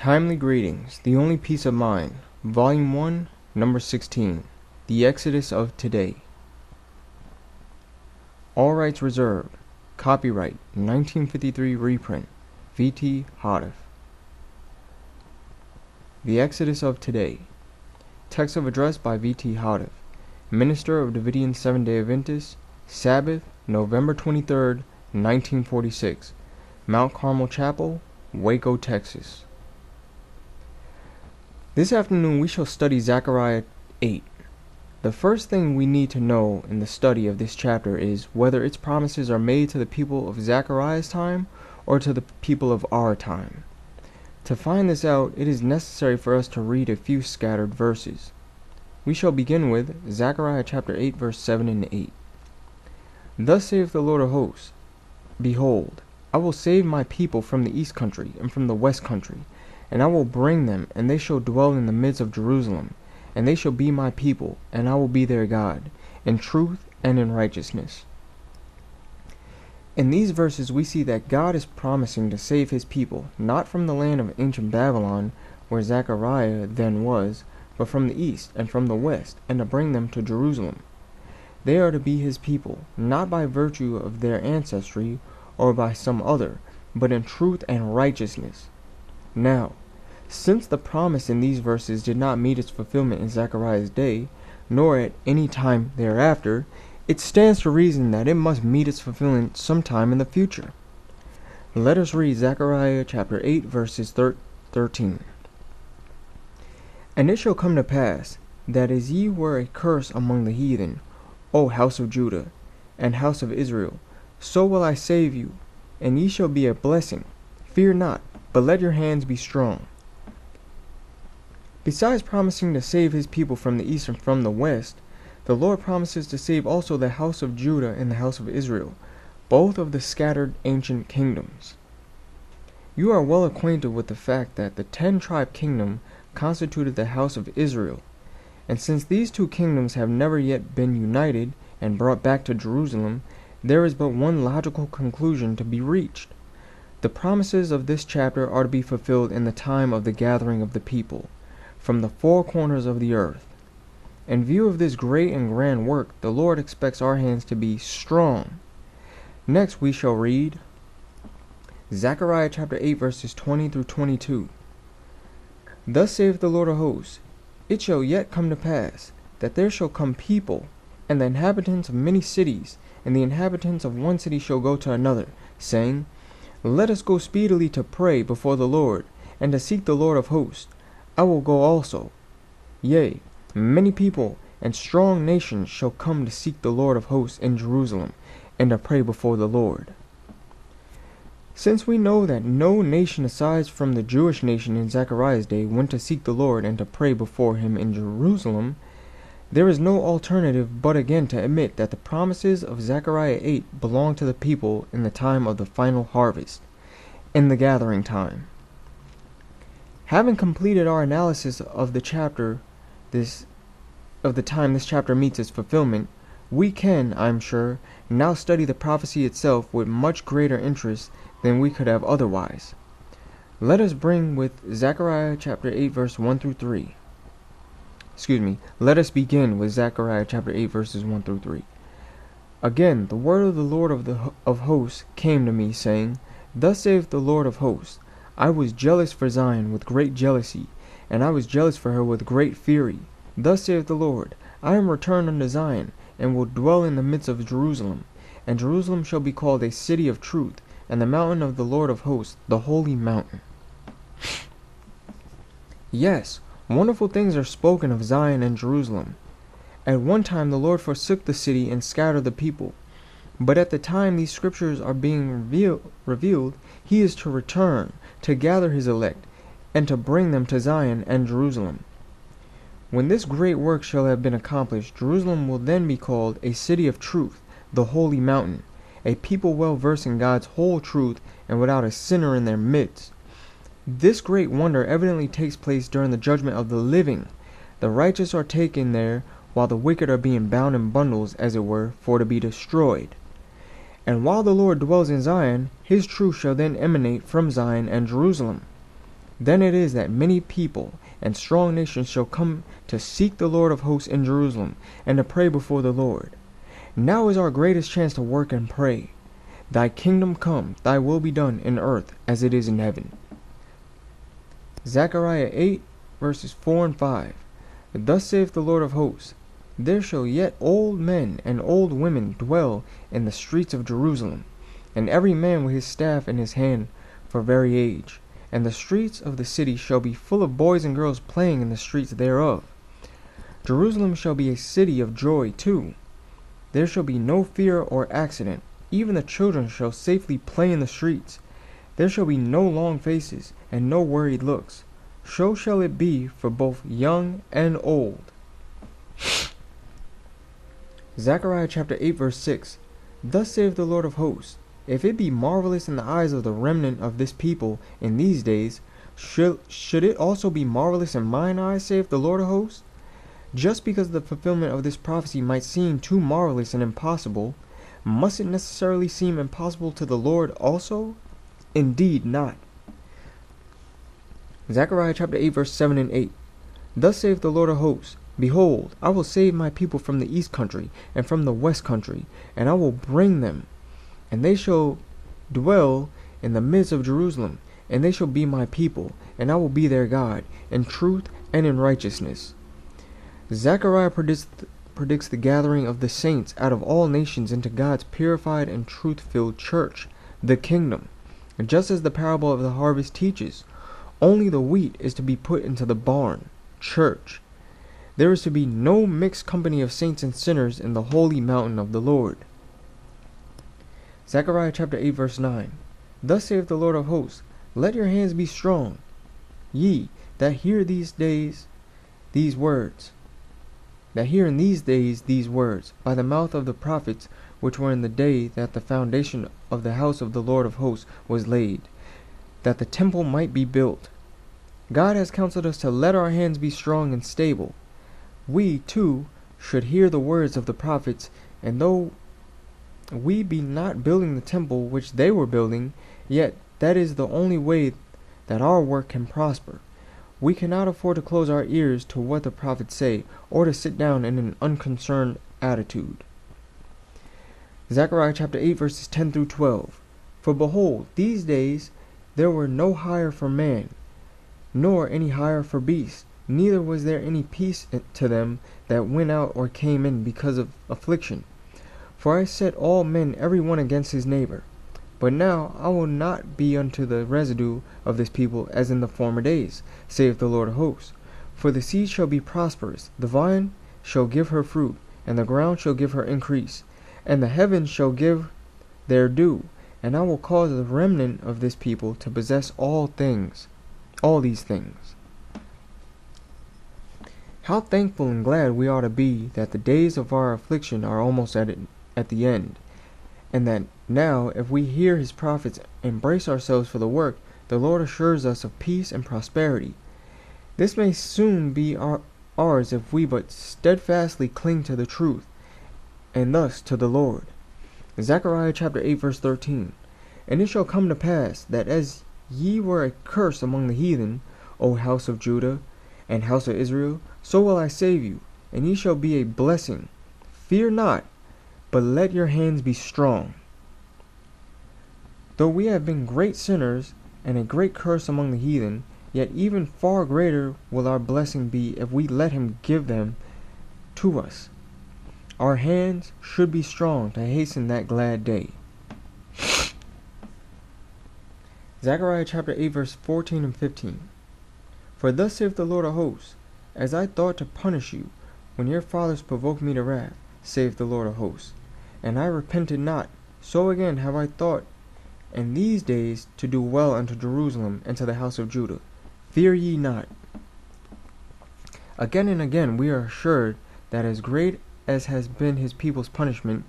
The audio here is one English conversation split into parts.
Timely Greetings, The Only Peace of Mind, Volume 1, Number 16, The Exodus of Today. All rights reserved. Copyright 1953 reprint. V.T. Hadif. The Exodus of Today. Text of address by V.T. Hadif, Minister of Davidian Seventh-day Adventist, Sabbath, November 23, 1946, Mount Carmel Chapel, Waco, Texas. This afternoon we shall study Zechariah 8. The first thing we need to know in the study of this chapter is whether its promises are made to the people of Zechariah's time or to the people of our time. To find this out, it is necessary for us to read a few scattered verses. We shall begin with Zechariah chapter 8, verse 7 and 8. Thus saith the Lord of hosts, Behold, I will save my people from the east country and from the west country, and I will bring them, and they shall dwell in the midst of Jerusalem, and they shall be my people, and I will be their God, in truth and in righteousness. In these verses we see that God is promising to save his people, not from the land of ancient Babylon, where Zechariah then was, but from the east and from the west, and to bring them to Jerusalem. They are to be his people, not by virtue of their ancestry, or by some other, but in truth and righteousness. Now, since the promise in these verses did not meet its fulfillment in Zechariah's day, nor at any time thereafter, it stands to reason that it must meet its fulfillment sometime in the future. Let us read Zechariah chapter 8, verses 13. And it shall come to pass, that as ye were a curse among the heathen, O house of Judah, and house of Israel, so will I save you, and ye shall be a blessing. Fear not, but let your hands be strong. Besides promising to save his people from the east and from the west, the Lord promises to save also the house of Judah and the house of Israel, both of the scattered ancient kingdoms. You are well acquainted with the fact that the 10-tribe kingdom constituted the house of Israel, and since these two kingdoms have never yet been united and brought back to Jerusalem, there is but one logical conclusion to be reached. The promises of this chapter are to be fulfilled in the time of the gathering of the people, from the four corners of the earth. In view of this great and grand work, the Lord expects our hands to be strong. Next we shall read Zechariah chapter 8, verses 20 through 22. Thus saith the Lord of hosts, It shall yet come to pass, that there shall come people, and the inhabitants of many cities, and the inhabitants of one city shall go to another, saying, Let us go speedily to pray before the Lord, and to seek the Lord of hosts. I will go also. Yea, many people and strong nations shall come to seek the Lord of hosts in Jerusalem, and to pray before the Lord. Since we know that no nation aside from the Jewish nation in Zechariah's day went to seek the Lord and to pray before him in Jerusalem, there is no alternative but again to admit that the promises of Zechariah 8 belong to the people in the time of the final harvest, in the gathering time. Having completed our analysis of the time this chapter meets its fulfillment, we can, I am sure, now study the prophecy itself with much greater interest than we could have otherwise. Let us begin with Zechariah chapter 8, verses 1 through 3. Again, the word of the Lord of hosts came to me, saying, Thus saith the Lord of hosts, I was jealous for Zion with great jealousy, and I was jealous for her with great fury. Thus saith the Lord, I am returned unto Zion, and will dwell in the midst of Jerusalem. And Jerusalem shall be called a city of truth, and the mountain of the Lord of hosts, the holy mountain. Yes, wonderful things are spoken of Zion and Jerusalem. At one time the Lord forsook the city and scattered the people. But at the time these scriptures are being revealed, he is to return, to gather his elect, and to bring them to Zion and Jerusalem. When this great work shall have been accomplished, Jerusalem will then be called a city of truth, the holy mountain, a people well versed in God's whole truth and without a sinner in their midst. This great wonder evidently takes place during the judgment of the living. The righteous are taken there, while the wicked are being bound in bundles, as it were, for to be destroyed. And while the Lord dwells in Zion, his truth shall then emanate from Zion and Jerusalem. Then it is that many people and strong nations shall come to seek the Lord of hosts in Jerusalem, and to pray before the Lord. Now is our greatest chance to work and pray. Thy kingdom come, thy will be done in earth as it is in heaven. Zechariah 8, verses 4 and 5. Thus saith the Lord of hosts, there shall yet old men and old women dwell in the streets of Jerusalem, and every man with his staff in his hand for very age. And the streets of the city shall be full of boys and girls playing in the streets thereof. Jerusalem shall be a city of joy too. There shall be no fear or accident. Even the children shall safely play in the streets. There shall be no long faces, and no worried looks. So shall it be for both young and old. Zechariah chapter 8, verse 6. Thus saith the Lord of hosts, if it be marvelous in the eyes of the remnant of this people in these days, should it also be marvelous in mine eyes, saith the Lord of hosts? Just because the fulfillment of this prophecy might seem too marvelous and impossible, must it necessarily seem impossible to the Lord also? Indeed not. Zechariah chapter 8, verse 7 and 8. Thus saith the Lord of hosts, behold, I will save my people from the east country and from the west country, and I will bring them, and they shall dwell in the midst of Jerusalem, and they shall be my people, and I will be their God, in truth and in righteousness. Zechariah predicts the gathering of the saints out of all nations into God's purified and truth-filled church, the kingdom. Just as the parable of the harvest teaches, only the wheat is to be put into the barn, church. There is to be no mixed company of saints and sinners in the holy mountain of the Lord. Zechariah chapter 8, verse 9. Thus saith the Lord of hosts, let your hands be strong, ye that hear in these days these words, by the mouth of the prophets which were in the day that the foundation of the house of the Lord of hosts was laid, that the temple might be built. God has counseled us to let our hands be strong and stable. We, too, should hear the words of the prophets, and though we be not building the temple which they were building, yet that is the only way that our work can prosper. We cannot afford to close our ears to what the prophets say, or to sit down in an unconcerned attitude. Zechariah chapter 8, verses 10 through 12. For behold, these days there were no hire for man, nor any hire for beast, neither was there any peace to them that went out or came in because of affliction. For I set all men every one against his neighbor. But now I will not be unto the residue of this people as in the former days, saith the Lord of hosts. For the seed shall be prosperous, the vine shall give her fruit, and the ground shall give her increase, and the heavens shall give their due, and I will cause the remnant of this people to possess all these things. How thankful and glad we ought to be that the days of our affliction are almost at the end, and that now, if we hear his prophets embrace ourselves for the work, the Lord assures us of peace and prosperity. This may soon be ours if we but steadfastly cling to the truth, and thus to the Lord. Zechariah chapter 8, verse 13. And it shall come to pass, that as ye were a curse among the heathen, O house of Judah and house of Israel, so will I save you, and ye shall be a blessing. Fear not, but let your hands be strong. Though we have been great sinners, and a great curse among the heathen, yet even far greater will our blessing be if we let him give them to us. Our hands should be strong to hasten that glad day. Zechariah chapter 8, verse 14 and 15. For thus saith the Lord of hosts, as I thought to punish you, when your fathers provoked me to wrath, saith the Lord of hosts, and I repented not, so again have I thought in these days to do well unto Jerusalem and to the house of Judah. Fear ye not. Again and again we are assured that as great as has been his people's punishment,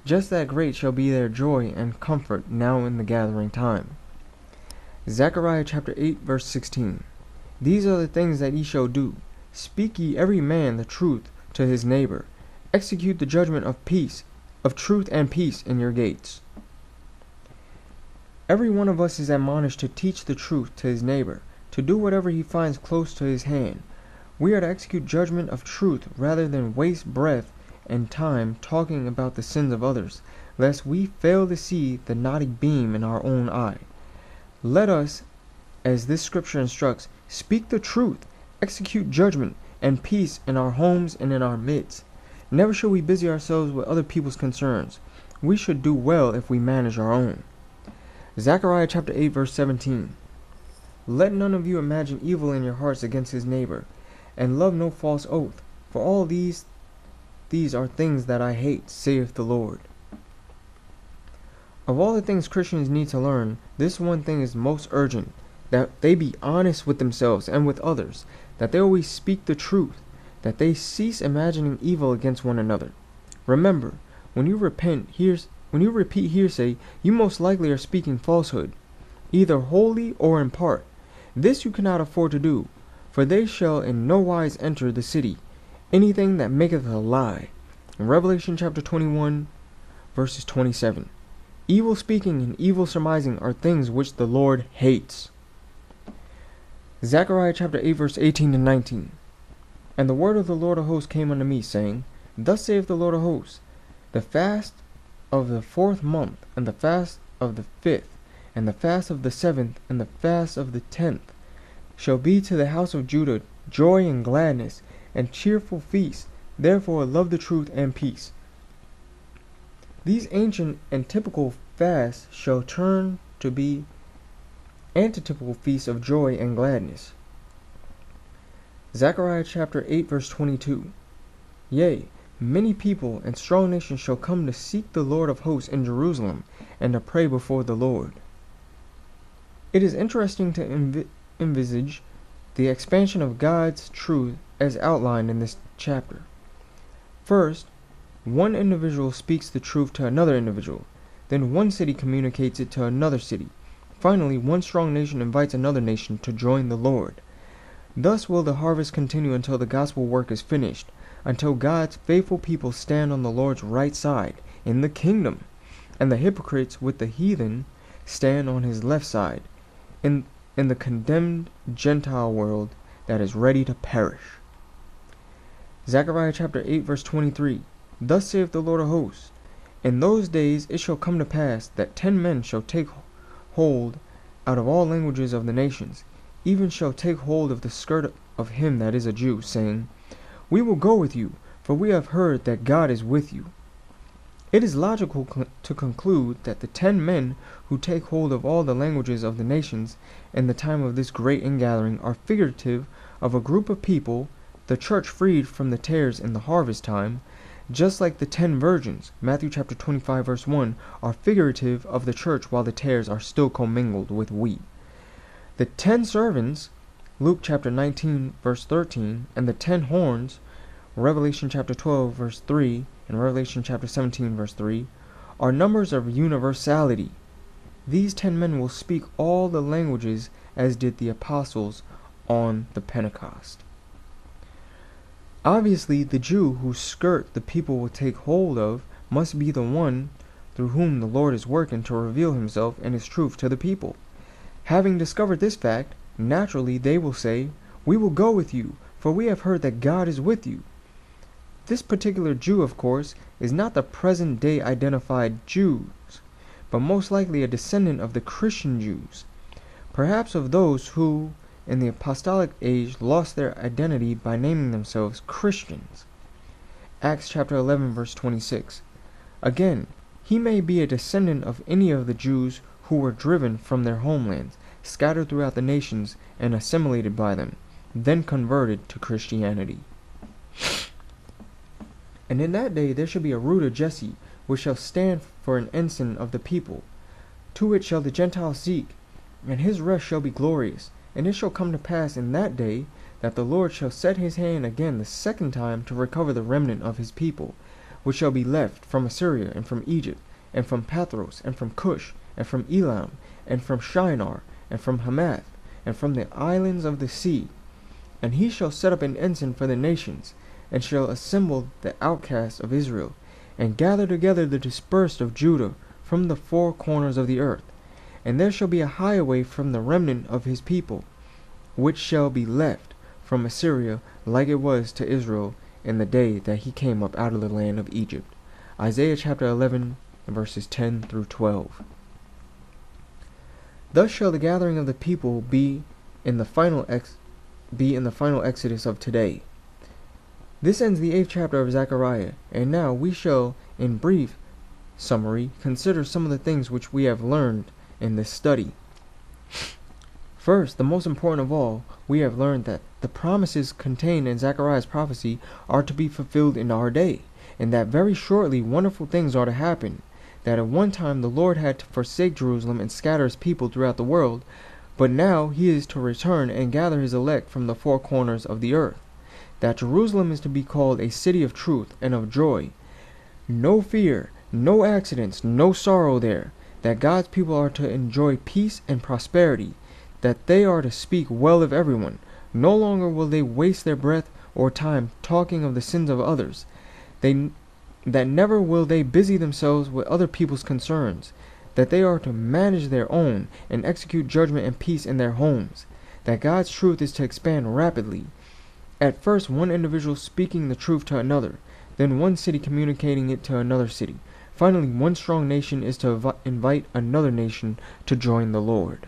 just that great shall be their joy and comfort now in the gathering time. Zechariah chapter 8, verse 16. These are the things that ye shall do. Speak ye every man the truth to his neighbor. Execute the judgment of peace, of truth and peace in your gates. Every one of us is admonished to teach the truth to his neighbor, to do whatever he finds close to his hand. We are to execute judgment of truth rather than waste breath and time talking about the sins of others, lest we fail to see the knotty beam in our own eye. Let us, as this scripture instructs, speak the truth, execute judgment and peace in our homes and in our midst. Never should we busy ourselves with other people's concerns. We should do well if we manage our own. Zechariah chapter 8 verse 17. Let none of you imagine evil in your hearts against his neighbor, and love no false oath, for all these are things that I hate, saith the Lord. Of all the things Christians need to learn, this one thing is most urgent, that they be honest with themselves and with others, that they always speak the truth, that they cease imagining evil against one another. Remember, when you repeat hearsay, you most likely are speaking falsehood, either wholly or in part. This you cannot afford to do, for they shall in no wise enter the city, anything that maketh a lie. In Revelation chapter 21, verses 27. Evil speaking and evil surmising are things which the Lord hates. Zechariah chapter 8 verse 18 to 19. And the word of the Lord of hosts came unto me, saying, Thus saith the Lord of hosts, the fast of the 4th month, and the fast of the 5th, and the fast of the 7th, and the fast of the 10th, shall be to the house of Judah joy and gladness, and cheerful feast. Therefore love the truth and peace. These ancient and typical fasts shall turn to be antitypical feasts of joy and gladness. Zechariah chapter 8 verse 22. Yea, many people and strong nations shall come to seek the Lord of hosts in Jerusalem, and to pray before the Lord. It is interesting to envisage the expansion of God's truth as outlined in this chapter. First, one individual speaks the truth to another individual. Then one city communicates it to another city. Finally, one strong nation invites another nation to join the Lord. Thus will the harvest continue until the gospel work is finished, until God's faithful people stand on the Lord's right side in the kingdom, and the hypocrites with the heathen stand on his left side in the condemned Gentile world that is ready to perish. Zechariah chapter 8 verse 23. Thus saith the Lord of hosts, In those days it shall come to pass that 10 men shall take hold out of all languages of the nations, even shall take hold of the skirt of him that is a Jew, saying, We will go with you, for we have heard that God is with you. It is logical to conclude that the 10 men who take hold of all the languages of the nations in the time of this great ingathering are figurative of a group of people, the church freed from the tares in the harvest time, just like the 10 virgins, Matthew chapter 25 verse 1, are figurative of the church while the tares are still commingled with wheat. The 10 servants, Luke chapter 19 verse 13, and the 10 horns, Revelation chapter 12 verse 3, and Revelation chapter 17 verse 3, are numbers of universality. These 10 men will speak all the languages as did the apostles on the Pentecost. Obviously, the Jew whose skirt the people will take hold of must be the one through whom the Lord is working to reveal himself and his truth to the people. Having discovered this fact, naturally they will say, We will go with you, for we have heard that God is with you. This particular Jew, of course, is not the present-day identified Jews, but most likely a descendant of the Christian Jews, perhaps of those who, in the apostolic age, lost their identity by naming themselves Christians. Acts chapter 11 verse 26. Again, he may be a descendant of any of the Jews who were driven from their homelands, scattered throughout the nations, and assimilated by them, then converted to Christianity. And in that day there shall be a root of Jesse, which shall stand for an ensign of the people. To it shall the Gentiles seek, and his rest shall be glorious. And it shall come to pass in that day that the Lord shall set his hand again the second time to recover the remnant of his people, which shall be left from Assyria, and from Egypt, and from Pathros, and from Cush, and from Elam, and from Shinar, and from Hamath, and from the islands of the sea. And he shall set up an ensign for the nations, and shall assemble the outcasts of Israel, and gather together the dispersed of Judah from the 4 corners of the earth. And there shall be a highway from the remnant of his people, which shall be left from Assyria, like it was to Israel in the day that he came up out of the land of Egypt. Isaiah chapter 11, verses 10 through 12. Thus shall the gathering of the people be in the final exodus of today. This ends the 8th chapter of Zechariah, and now we shall, in brief summary, consider some of the things which we have learned in this study. First, the most important of all, we have learned that the promises contained in Zechariah's prophecy are to be fulfilled in our day, and that very shortly wonderful things are to happen. That at one time the Lord had to forsake Jerusalem and scatter his people throughout the world, but now he is to return and gather his elect from the four corners of the earth. That Jerusalem is to be called a city of truth and of joy. No fear, no accidents, no sorrow there. That God's people are to enjoy peace and prosperity. That they are to speak well of everyone. No longer will they waste their breath or time talking of the sins of others. That never will they busy themselves with other people's concerns. That they are to manage their own and execute judgment and peace in their homes. That God's truth is to expand rapidly. At first one individual speaking the truth to another, then one city communicating it to another city. Finally, one strong nation is to invite another nation to join the Lord.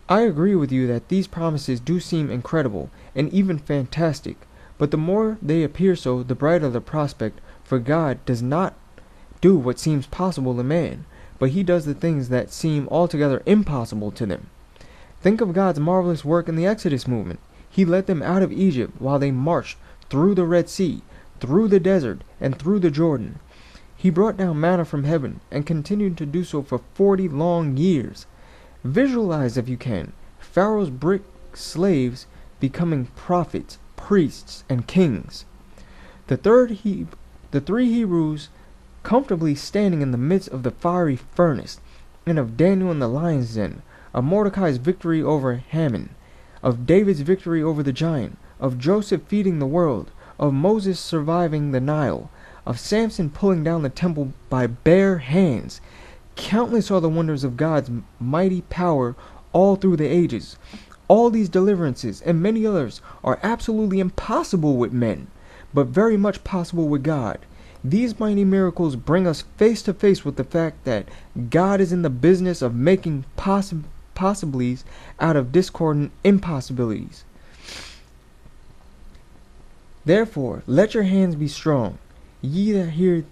I agree with you that these promises do seem incredible and even fantastic, but the more they appear so, the brighter the prospect, for God does not do what seems possible to man, but he does the things that seem altogether impossible to them. Think of God's marvelous work in the Exodus movement. He led them out of Egypt while they marched through the Red Sea, through the desert, and through the Jordan. He brought down manna from heaven and continued to do so for 40 long years. Visualize, if you can, Pharaoh's brick slaves becoming prophets, priests, and kings. The three Hebrews comfortably standing in the midst of the fiery furnace, and of Daniel in the lion's den, of Mordecai's victory over Haman, of David's victory over the giant, of Joseph feeding the world, of Moses surviving the Nile, of Samson pulling down the temple by bare hands. Countless are the wonders of God's mighty power all through the ages. All these deliverances and many others are absolutely impossible with men, but very much possible with God. These mighty miracles bring us face to face with the fact that God is in the business of making possibilities out of discordant impossibilities. Therefore, let your hands be strong, ye that hear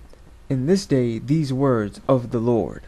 in this day these words of the Lord.